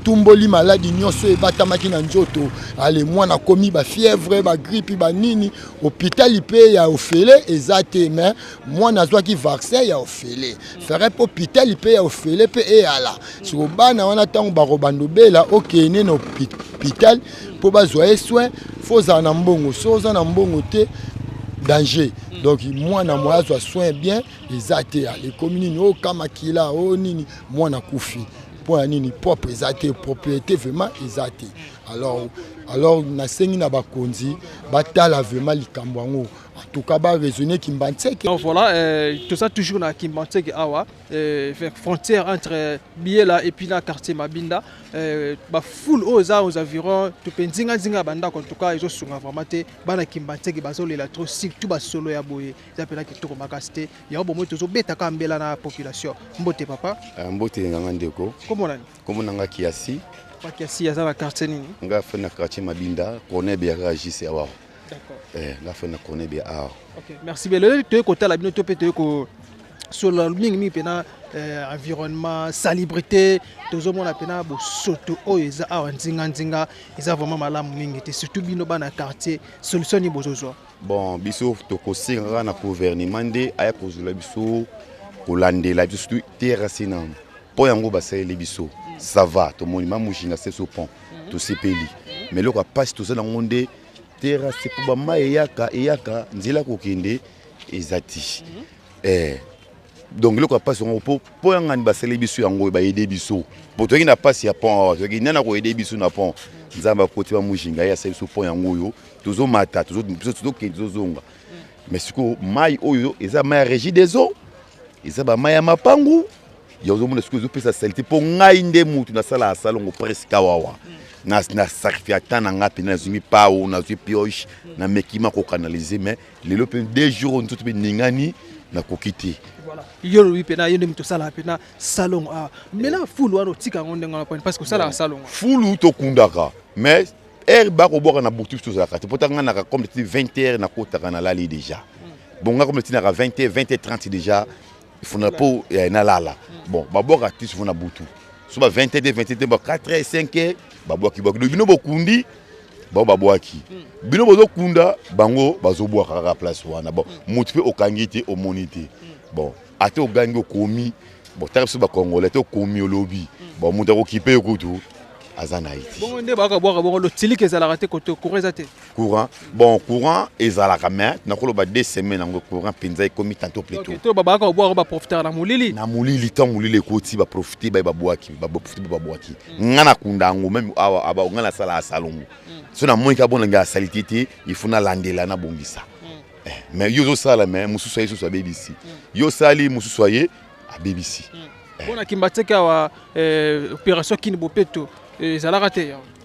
tumboli maladie nyonso e batamaki na njoto ale mwana komi ba fièvre ba grippe ba nini hôpital ipe ya ofele ezate mais mwana azwaki vaccin ya ofele ferait hôpital ipe ya ofele pe e ala so bana wana tango ba robando bela okene na hôpital po bazwa soin faut na mbongo so za na mbongo te danger donc mwana moi azwa soin bien ezate les communes o kama kila o nini mwana kufi pour nini propre ezate propriété vraiment ezate alors na sengi na bakonzi batala vraiment likambo yango en tout cas ba raisonner Kimbantseke. Donc voilà tout ça toujours na Kimbantseke awa frontière entre Biela et puis na quartier Mabinda ba full aux environs to penzinga banda en tout cas ils sont vraiment te bana Kimbantseke bazolela trop surtout ba solo ya boye zapela ki toko makasite ya bo moto zo beta ka mbela na population mbote papa mbote nganga ndeko comment nanga kiasi Kiasi ya za quartier nini nga fa na quartier Mabinda connaît bien réagissé awa. D'accord. Nga fa na connaît bien awa. OK, merci bien. Le to ko tala bino to pe to ko sur le mingi pena environnement salubrité tozomona pena bo soto oyo eza awa nzinga eza vraiment malamu mingi te surtout bino bana quartier solution ni bozozo. Bon biso tokosenga na gouvernement nde aya kozula biso kolandela biso surtout terrasse na po yango basalela biso ça va tomoni mamushinga c'est so pont to sepeli mais loko passe to ça na ngonde terrasse po ba mai eyaka nzela kokende ezati donc loko passe on po yanga ni basalela biso yango ba aider biso po to na passe ya pont to na ko aider biso na pont nzamba koti ba mushinga ya ça so pont yango yo tozo mata tozo kende zonga mais siko mai oyo eza mai régie des eaux eza ba mai ya mapangu yozo mona siko zo pesa salité po ngai nde mutu na sala asalongo presque wawa na sacrifice tana ngapi na zumi pao na zui pioche na mekima ko canaliser mais lelo pe 2 jours on tout ningani na kokiti voilà yolo wi pena yende mito sala pena salon a mena fulu wano tika ngonde ngona parce que sala salon fulu to kundaka mais ba ko boka na butu to sala kati potanga na comme 20h na kota kana lali déjà bon nga comme tina 20h 20h30 déjà il faut na po na lala bon ba boka ti faut na butu so ba 20h 20h ba 4h 5h ba boki ba bino bokundi ba boki bino bozo kunda bango bazo boka ka place wana bon mutu pe okangite o monité bon ate o gangi okomi bon tarif ba congolais to komi o lobby bon mutu okipe kutu azana iti bon nde baka boka bongo lo tilike za la raté côté courant te courant bon courant ezalaka mais na kolo ba 2 semaines ngo courant penza ekomi tanto plutôt OK to baka boka ba profiter na mulili tant mulili koti ba profiter ba boaki ba profiter ba boaki ngana kundango même aba ngana sala salongo so na monika bona nga salité il faut na landela na bongisa mais yo zo sala mais musu soye so BBC yo sali musu soye a BBC bona kimbateka wa opération Kinibopeto ezalaka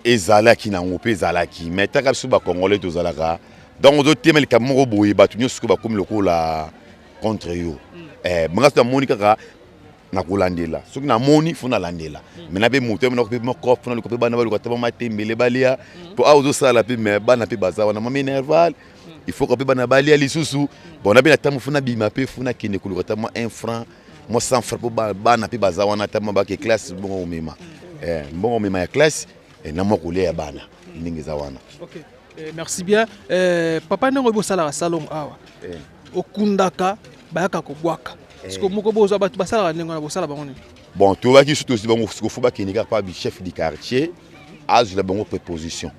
ezalaki na ngope ezalaki mais taka biso ba congolais to zalaka donc ozo temel ka moko boye batu nyosuko ba komi lokola contre yo mangasa monika ka na kolandela soki na moni funa landela mais na be moto na ko pe moko funa ko pe bana ba ko taba matembele balia po a ozo sala pe mais bana pe bazawa na mami nerval il faut ko pe bana balia lisusu bon na be na tamu funa bima pe funa kine ko tama 1 franc mo 100 francs po bana pe bazawa na tama ba ke classe bon mema bon mema ya classe na moko le ya bana ndingi za wana. OK merci bien papa nango bo sala salon awa okundaka bayaka ko bwaka siko moko bozo batu basala ndingo na bo sala bango ni bon to ba ki surtout si bango siko fuba kenika pa bi chef du quartier az la bango préposition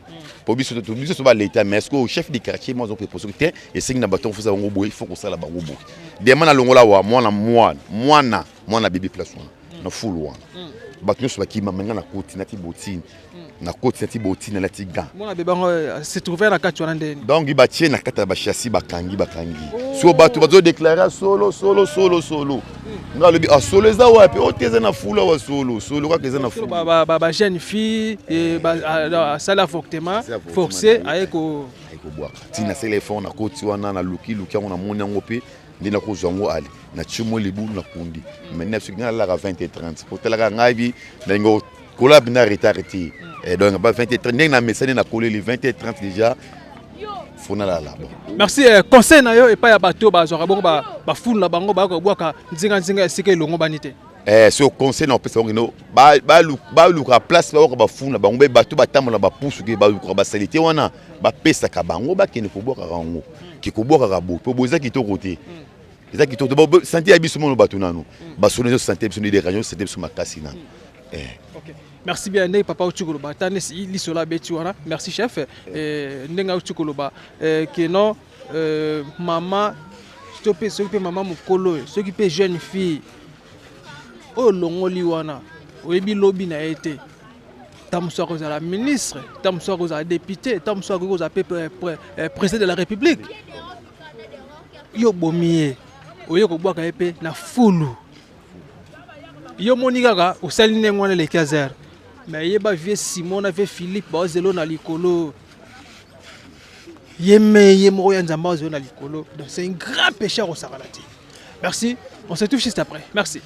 pour biso to biso so ba l'état mais est-ce que chef du quartier moi ont préposition et c'est na baton fuza bango boy il faut ko sala bango boy demana longola wa mwana bibi place wana na full wana batu nyoso bakima menga na koti na tibotine na koti na tibotine na tiga mona beba ngo se trouver na kati wana ndeni donc ibatie na kata ba chassis bakangi so batu bazo déclarer solo nga lobi a solo za wapi oteze na fula wa solo kwa keza na fula ba jeune fille et ba sala fortement forcé ayeko boaka tina téléphone na koti wana na luki na moni yango pe ndina ko zongo ali na chimo libu na kundi maintenant ce ngala la 20h30 pour tela ngabi ndingo collab na retardé et donc ba 20h30 na message na coller les 20h30 déjà fona la là. Merci conseil na yo et pas ya bato ba zora bongo ba fulu na bango ba ko bwaka nzinga esike longo banité ce conseil na pesa ngino ba luka place ba ko ba fulu na bango ba bato ba tamola ba pusu ke ba ko ba salité wana ba pesa ka bango ba kene ko bwaka rango ki ko bwaka ka bo po boza ki to côté eza ki to santé abiso mo bato nanu ba sonné santé biso ni des régions santé biso makasi na OK merci bien ndenge papa Uchukolo ba tane si lisola beti wana merci chef ndenge Uchukolo ba que non maman stopé ce qui maman mukolo ce qui peut jeune fille o longoli wana oyebi lobby na été tamso ko za ministre tamso ko za député tamso ko za président de la République yo bomie oye ko bwaka epe na fulu yo monika ka osali nengwana le 15h mais yeba vie Simon na vie Philippe ba zelo na likolo yeme moko ya nzamba zelo na likolo donc c'est un grand péché au sakalati. Merci, on se touche juste après. Merci.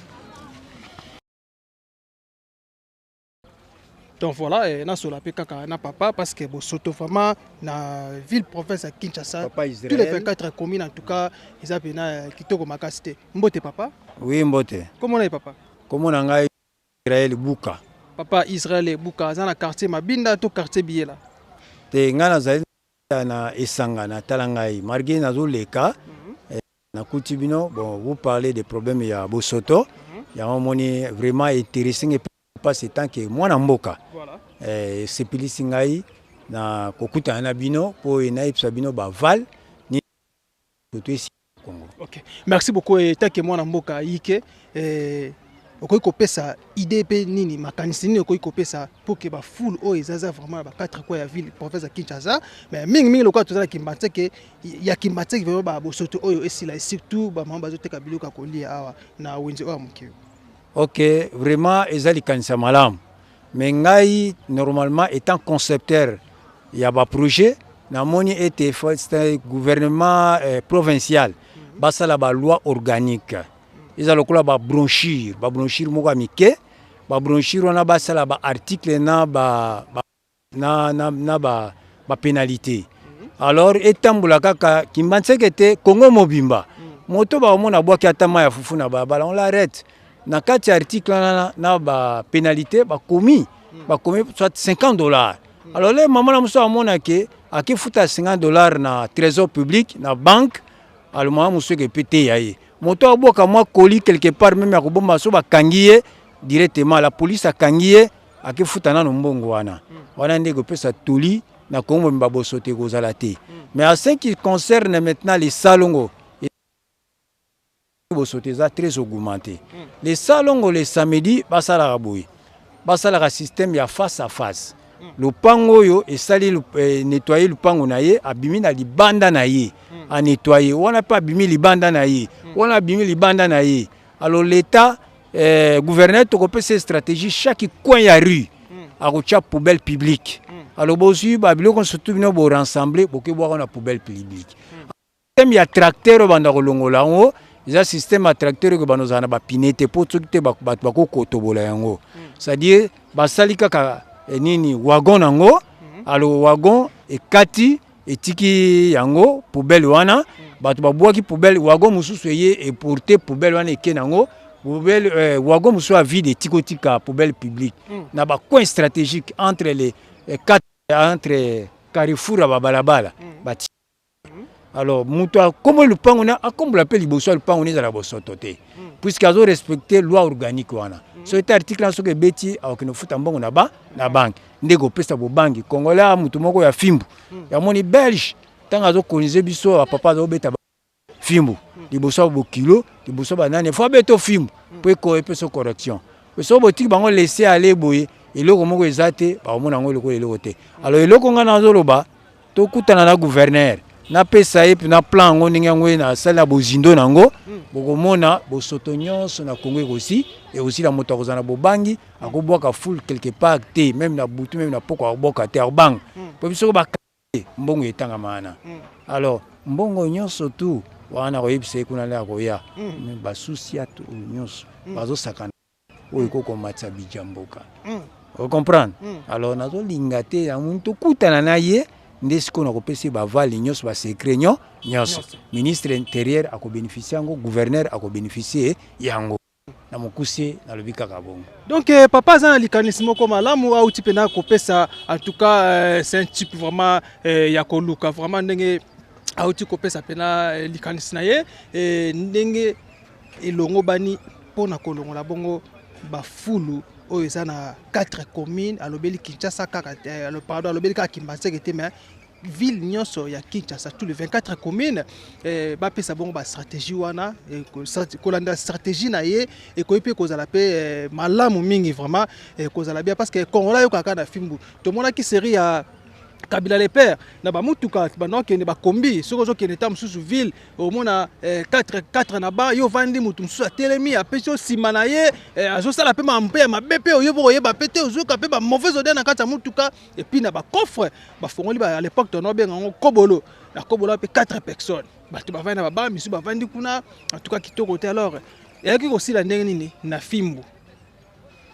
Donc voilà, et na sola pe kaka na papa parce que bosoto vraiment na ville province à Kinshasa. Tous les 24 communes en tout cas, ils appellent na kitoko makasite. Mbote papa? Oui, mbote. Comment est papa? Comment on a Israël Buka? Papa Israël Buka, dans la quartier Mabinda to quartier Biela. Te ngana zali na esanga na talangai. Margi na zo leka. Na Koutibino, bon, vous parlez des problèmes il y a Bosoto. Il y a un moment vraiment intéressant et pas ce temps que moi na mboka. Voilà. C'est pilisingai na kokuta na bino pour na ipsabino ba val ni tout ici Congo. OK. Merci beaucoup et tant que moi na mboka yike okoki kopesa idée pe nini makanisi nini okoki kopesa pour que ba foule o ezaza vraiment ba quatre coins ya ville province ya Kinshasa mais mingi lokwa tozala kimbatse ke ya kimbatse vraiment ba bosoto oyo esila surtout ba mamba zoteka biluka kolia awa na wenze o mukio. OK, vraiment ezali kanisa malamu. Mais ngai normalement étant concepteur il y a ba projet na moni était un gouvernement provincial basala ba loi organique. Ils ont la bronchire moko mike ba bronchire on a basala ba article na ba pénalité. Alors etambula kaka kimbanse kete Congo mobimba moto ba omona bwaki atama ya fufu na bala on l'arrête na kati article na ba pénalité ba commis soit $50. Alors les maman la muso amona ke akifuta $50 na trésor public na banque alors maman muso ke pété yaye moto aboka moi colis quelque part même ya kobomba so bakangiye directement la police akangiye akifuta na mbongo wana ndeko pesa toli na Congo mba bosote kozala te. Mais en ce qui concerne maintenant les salongo bosote za très augmenté. Les salongo les samedi basala raboui. Basala système ya face à face. Le pango yo esali nettoyer le pango na ye abimi na libanda na ye a nettoyer. On n'a pas abimi libanda na ye. On a abimi libanda na ye. Alors l'état gouverneur to kopé ces stratégies chaque coin ya rue a rocha poubelle publique. Alors bosu babilo kon surtout bino bo rassembler pour que boire na poubelle publique. Système ya tracteur banda kolongola ngo, il y a système à tracteur que banozana ba pinete pour tout te ba ko kotobola yango. C'est-à-dire basali kaka nini wagon nango, alors wagon et kati et tiki yango poubelle wana, batu babwaki poubelle wagon mususu ye et porter poubelle wana ke nango. Poubelle wagon mususu a vide tikotika poubelle publique. Na ba coin stratégique entre les entre Carrefour à Babalabala. Alors, comment le pan on a, comme on l'appelle, le pan on est dans la bosototé. Puisqu'ils ont respecté la loi organique. Cet article, ce que Betty a fait un bon là-bas, la banque. Ndego pesa bo banki. Congolais, mutumoko ya fimbu. Ya moni belge. Tant que coloniser biso à papa do beta fimbu. Di boso bo kilo, di boso banane. Faut beto fimbu. Pour corriger son correction. So botik bango laisser aller boye. Eloko moko ezate ba omona ngo eloko eloko te. Alors eloko nga na zoloba to kutana na gouverneur na pesa et na plan ngo ninga ngo na sala bozindo nango bokomona bosoto nyonso na Congo aussi et aussi la moto kozana bobangi akobwaka full quelque part te même na butu même na poko aboka te bang po biso ba mbongo etanga mana. Alors mbongo nyonso tu wana ko yebise kuna la ko ya ba soucia to nyonso bazo sakana o ko matsa bijamboka. Vous comprenez? Alors, nous avons l'ingaté à un tout kutana na ye, ndesiko na kopesi ba vali nyos ba secret nyos. Ministre intérieur a ko bénéficier ngo, gouverneur a ko bénéficier yango. Na mokusi na lobika kabongo. Donc papa za likanisimo comme malamu au type na kopesa en tout cas c'est un type vraiment ya koluka vraiment ndenge au type kopesa pena likanisina ye ndenge elongo bani pona kolongo la bongo ba fulu oyo eza na 4 communes alobeli Kinshasa kaka pardon alobeli kaka Kimbanse kete mais ville nyonso ya Kinshasa tous les 24 communes ba pesa bongo ba stratégie wana kolanda stratégie na ye et ko pe kozala pe malamu mingi vraiment kozala bien parce que Congolais yo kaka na fimbu to mona ki série ya Kabila les pères na ba mutuka bano ke ne ba kombi soko zo ke ne tam sous ville au mona 4 na ba yo vandi mutu sous telemi a peso simana ye azo sala pe ma mpe ma bepe yo bo ye ba pété ozo ka pe ba mauvaise odeur na kata mutuka et puis na ba coffre ba fongoli ba à l'époque to no ben ngo kobolo na kobolo pe 4 personnes ba to ba vandi na ba misu ba vandi kuna en tout cas kitoko te alors et qui aussi la ndenge nini na fimbu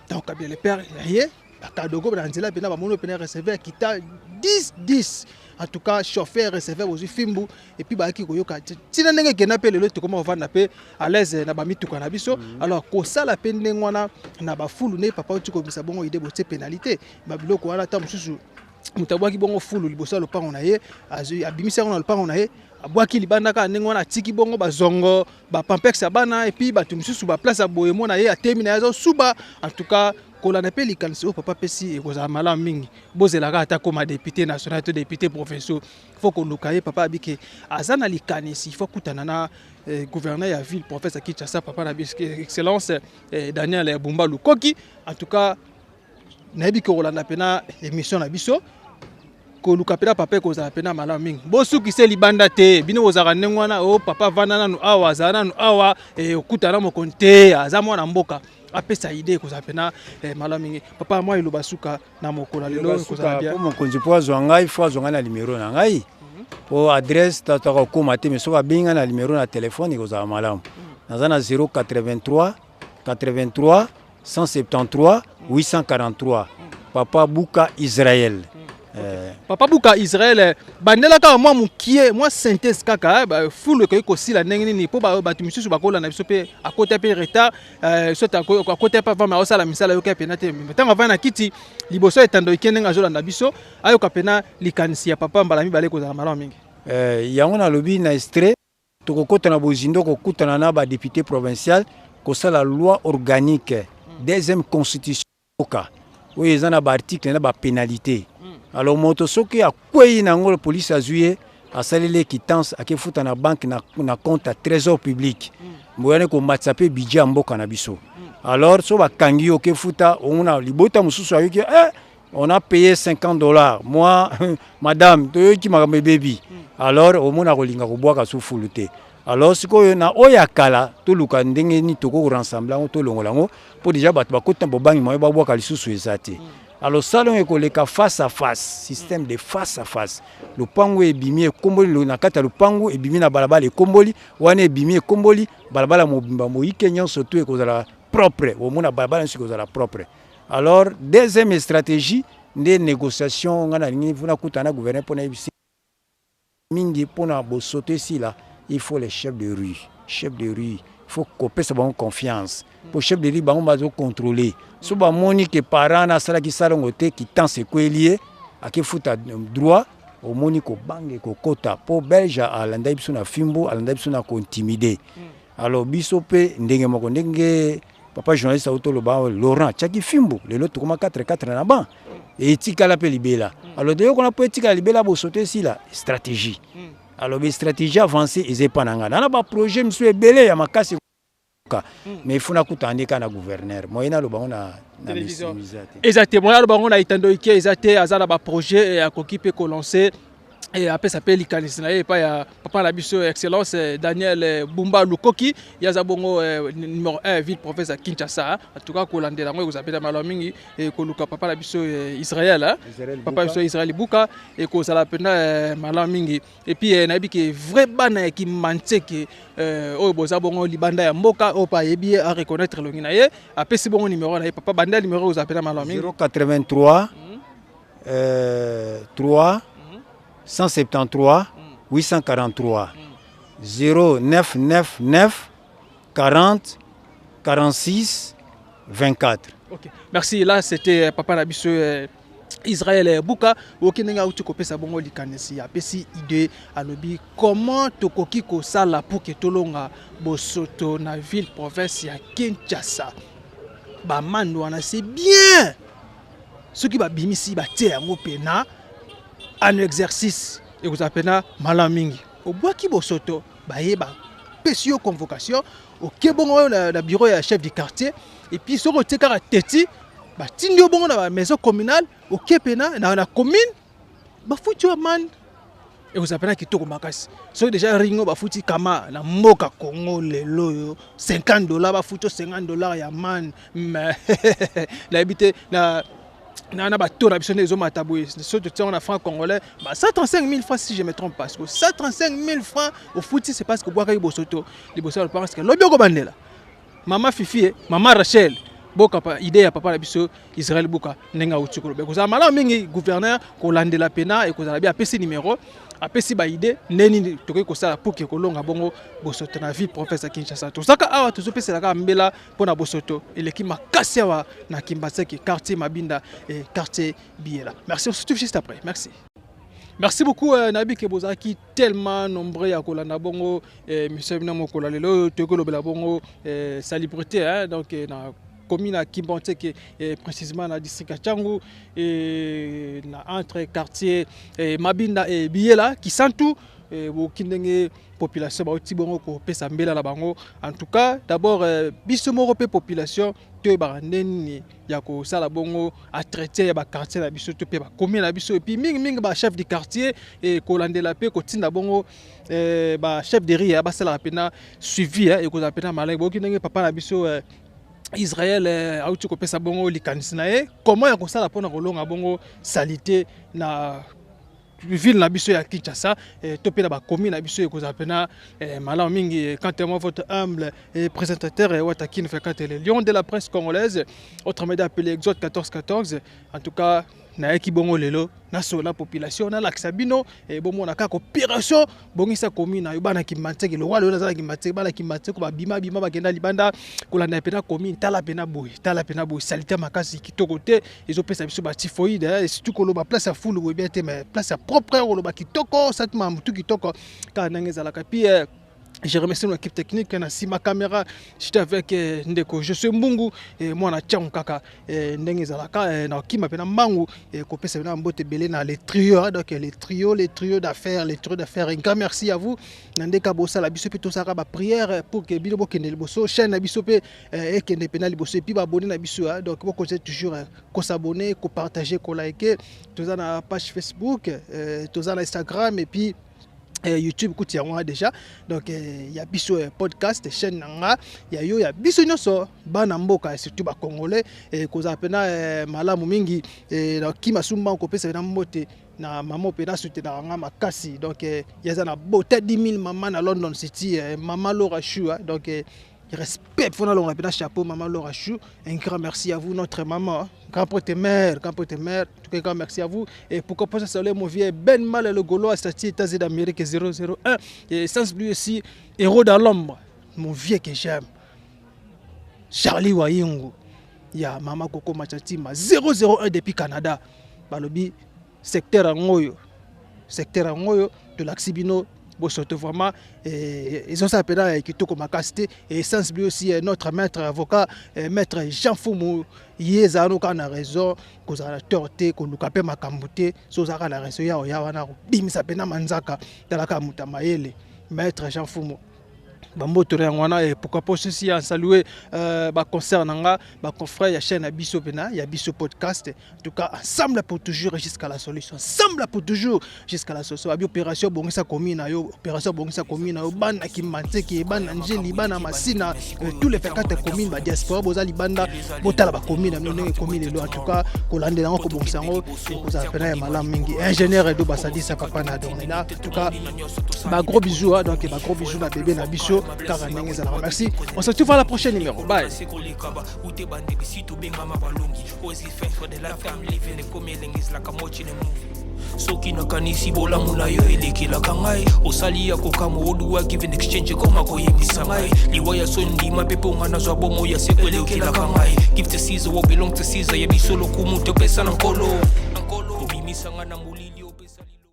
donc Kabila les pères ye Kadogo na nzela pena ba mono pena receveur kita 10 en tout cas chauffeur receveur aux Fimbu et puis ba ki koyoka tina ndenge kena pe lelo to comment vendre pe à l'aise na ba mituka na biso alors ko sala pe ndenge wana na ba fulu ne papa tu ko bisa bongo ide bote pénalité ba biloko wana ta mususu mutabwaki bongo fulu liboso lo pango na ye azu abimisa na lo pango na ye abwaki libanda ka ndenge wana tiki bongo bazongo ba pampex bana et puis ba tumsusu ba place aboyemo na ye atemi na yazo suba en tout cas kolana pe likanisi o papa pesi ekozala malamu mingi bozelaka ata koma député national to député provinciaux faut koluka ye papa abike aza na likanisi faut kutana na gouverneur ya ville professeur Kinshasa papa na biso excellence Daniel Bumba Lukoki en tout cas nayebi ke kolanda pena émission na biso koluka pena papa ekozala pena malamu mingi bosukise libanda te bino bozaka ndenge wana o papa vanda nanu awa azala nanu awa okutana mokonzi te aza mwana mboka apesa idée kozala pena malamu mingi papa moi eloba suka na mokolo lelo kozala bien mokonzi po azwa ngai fo azwa ngai na numéro na ngai po adresse tataka okoma te mais soki abengi ngai na numéro na telefone ekozala malamu naza na 083 83 173 843 papa Buka Israël. Papa Buka Israël bandela ka moi mukie moi synthèse kaka full ko kosila ndenge nini po ba misusu bakola na biso pe akota pe retard soit akota pa vama osala misala yo ka pena te metanga vana kiti liboso etando ikenenga zola na biso ayo ka pena likanisi ya papa mbala mi bale ko za malamu mingi yango na lobi na extrait to kokota na bozindo ko kutana na ba député provincial ko sala loi organique deuxième constitution oka oui ils en a ba article na ba pénalité. Alors moto soki akwei na ngolo police azuye asalele quittance akefuta na banque na compte à trésor public moyane ko matsape budget mboka na biso alors so bakangi yo kefuta on a libota mususu ayoki on a payé $50 moi madame toyoki makambe baby alors omona kolinga kobwaka so fulute alors sikoyo na oya kala to luka ndenge ni toko rassembler to longolango po déjà bato bakota bobangi moyo babwaka lisusu ezate. Alors salon ekoleka face à face, système de face à face. Le pango ebimi ekomboli lo nakata le pango ebimi na balabala ekomboli, wana ebimi ekomboli, balabala mobimba moyike nyonso to ekozala propre, omona balabala nyonso ekozala propre. Alors deuxième stratégie de négociation ngana ningi funa kutana gouvernement pona ibisi mingi pona bo sauter si là, il faut les chefs de rue. Chefs de rue, il faut couper sa bonne confiance. Pour chef de rue bango bazo contrôler. So ba moni que parents na sala ki salongo te qui tant c'est quoi lié à qui futa droit au moni ko bange ko kota po belge alanda biso na fimbo alanda biso na ko intimider. Alors biso pe ndenge moko ndenge papa journaliste auto lo ba Laurent chaki fimbo le lot koma 4 na ba et tikala pe libela. Alors de yo ko na po tikala libela bo sauter si la stratégie. Alors les stratégies avancées ils pas nanga na ba projet monsieur ebele ya makasi mais il faut na kutandika na gouverneur moyena lo bango na télévision exactement lo bango na itando iki ezate azala ba projet ya kokipe ko lancer et après ça peut likanisi na ye pa ya papa la biso excellence Daniel Bumba Lukoki yaza bongo numéro 1 ville professeur Kinshasa en tout cas ko landela ngo kozapela malo mingi et ko luka papa la biso Israël papa biso Israël Buka et ko sala pena malo mingi et puis na biki vrai bana ki manteke oyo boza bongo libanda ya mboka o pa yebi à reconnaître lo ngina ye après si bongo numéro na ye papa banda numéro kozapela malo mingi 083 3 173 843 0999 40 46 24. Ok, merci. Là, c'était Papa Nabiso Israël Buka. Okinenga uti kopesa bongo likanesi apesi idée alobi comment tokoki ko sala pour que tolonga bosoto na ville province ya Kinshasa. Ba mando wana c'est bien. Ce qui va bimisi ba tie yango pena un exercice et vous appelez malamingi au bois qui bosoto baeba pesio convocation au kebongo la bureau ya chef du quartier et puis sur le tekara teti ba tindio bongo na maison communale au kepena na la commune ba futu man et vous appelez kitoko makasi so déjà ringo ba futi kama na mboka Congo lelo $50 ba futu $50 ya man la habité na na bateau na biso nezo mataboué surtout on a franc congolais 135 000 francs si je me trompe pas parce que 135 000 francs au foot c'est parce que boaka bosoto liboso parce que lobi ko bandela maman Fifi maman Rachel boka pa idée ya papa na biso Israël Buka nenga utsukolo be kozala malamu mingi gouverneur kolandela pena et kozala bien apesi numéro apesi ba idée neni tokoki kosala pour ke kolonga bongo bosoto na ville province ya Kinshasa tosaka awa tozopeselaka mbela mpona bosoto eleki makasi awa na Kimbaseke quartier Mabinda et quartier Biela. Merci, on se retrouve juste après. Merci. Merci beaucoup Nabi Kebozaki, tellement nombreux à Kolanda Bongo, monsieur Binamo Kolalelo, Tokolo Belabongo, Salubrité, donc na commune à Kimbanteke, précisément dans le district Tchangu, et entre quartier Mabinda et Biela, qui sont tout. Bokindenge population ba otibongo ko pesa mbela la bango. En tout cas d'abord biso moko pe population to ba neni ya ko sala bongo a traiter ya ba quartier na biso to pe ba commune na biso et puis mingi ba chef du quartier et ko landela pe ko tinda bongo ba chef de riz ba sala pena suivi et ko zapena malai bokindenge papa na biso Israël auti ko pesa bongo likanisi na e comment ya ko sala pona kolonga bongo salité na ville na biso ya Kinshasa topé na ba commune na biso ekozala pena malamu mingi quand moi votre humble présentateur Watakin Fekate le lion de la presse congolaise autrement dit appelé Exode 1414 en tout cas na ekibongo lelo na so la population na laksabino bomo na kaka opération bongisa commune na yobana Kimbanteke le walo na Kimbanteke bala Kimbanteke ba bima ba kenda libanda kolanda pena commune tala pena boy salita makasi kitoko te ezopesa biso ba typhoïde et surtout ko lo ba place ya fulu bo bien te mais place ya propre ko lo ba kitoko satma mutu kitoko ka nangeza ka pi. Je remercie mon équipe technique, si ma caméra, j'étais avec Ndeko, je suis Mbungu, et moi, je suis Kaka, Ndenge Zalaka, qui m'appelle Mangu, et Kopé Sabina Mbote Belé, les trios, donc les trios d'affaires, Un grand merci à vous. Ndeka Bossa, la bisope, tout ça, ma prière pour que Bilobo Kende Bosso, chaîne la bisope, et Kende Penal Bosso, et puis abonner la biso, donc vous continuez toujours à s'abonner, à partager, à liker, tout ça dans la page Facebook, tout ça dans Instagram, et puis. YouTube kuti yango déjà donc il y a biso podcast chaîne nanga il y a biso nyoso bana mboka surtout ba congolais et koza pena malamu mingi na kimasumba ko pesa na mbote na mama pena soutenir nga makasi donc yaza na beauté 10 000 maman na London City maman Laura Chou donc respect pour nous la chapeau maman Laura Chou, un grand merci à vous notre maman grand pote mère tout grand merci à vous et pourquoi pas ça mon vieux Ben Mal le Gaulois statut États-Unis d'Amérique 001 et sans lui aussi héros dans l'ombre mon vieux que j'aime Charlie Wayungu ya maman Coco Machatima 001 depuis Canada balobi secteur Angoyo de l'Axibino Bosoto vraiment ils ont ça appelé qui tout comme casté et sans lui aussi notre maître avocat maître Jean Foumou yezano kana raison ko za torté ko lukape makambuté so za kana raison ya wana bimisa pena manzaka talaka mutamayele maître Jean Foumou bamboto rangwana et pourquoi pas aussi à saluer ba concert nanga ba confrère ya chaîne Abisso Pena ya Abisso podcast en tout cas ensemble pour toujours jusqu'à la solution abi opération bongisa commune yo opération bongisa commune yo bana Kimbanteke bana Njeli bana Masina tous les fekate commune ba diaspora boza libanda botala ba commune ndenge commune lo en tout cas ko landela ko bongisa ngo ko za pena ya malam mingi ingénieur do basadi sa papa na donc là en tout cas ba gros bisous donc ba gros bisous na bébé na Abisso. Merci. On se retrouve à la prochaine numéro. Bye. Soki nakanisi bolamu na yo elekilaka ngai osali ya kokama oduwa give an exchange koma koyebisa ngai liwaya sondima mpe mpo nga nazwa bomo ya seko elekelaka ngai give to Caesar what belong to Caesar yebiso lokumu topesa na nkolo obimisanga na molili opesa lilo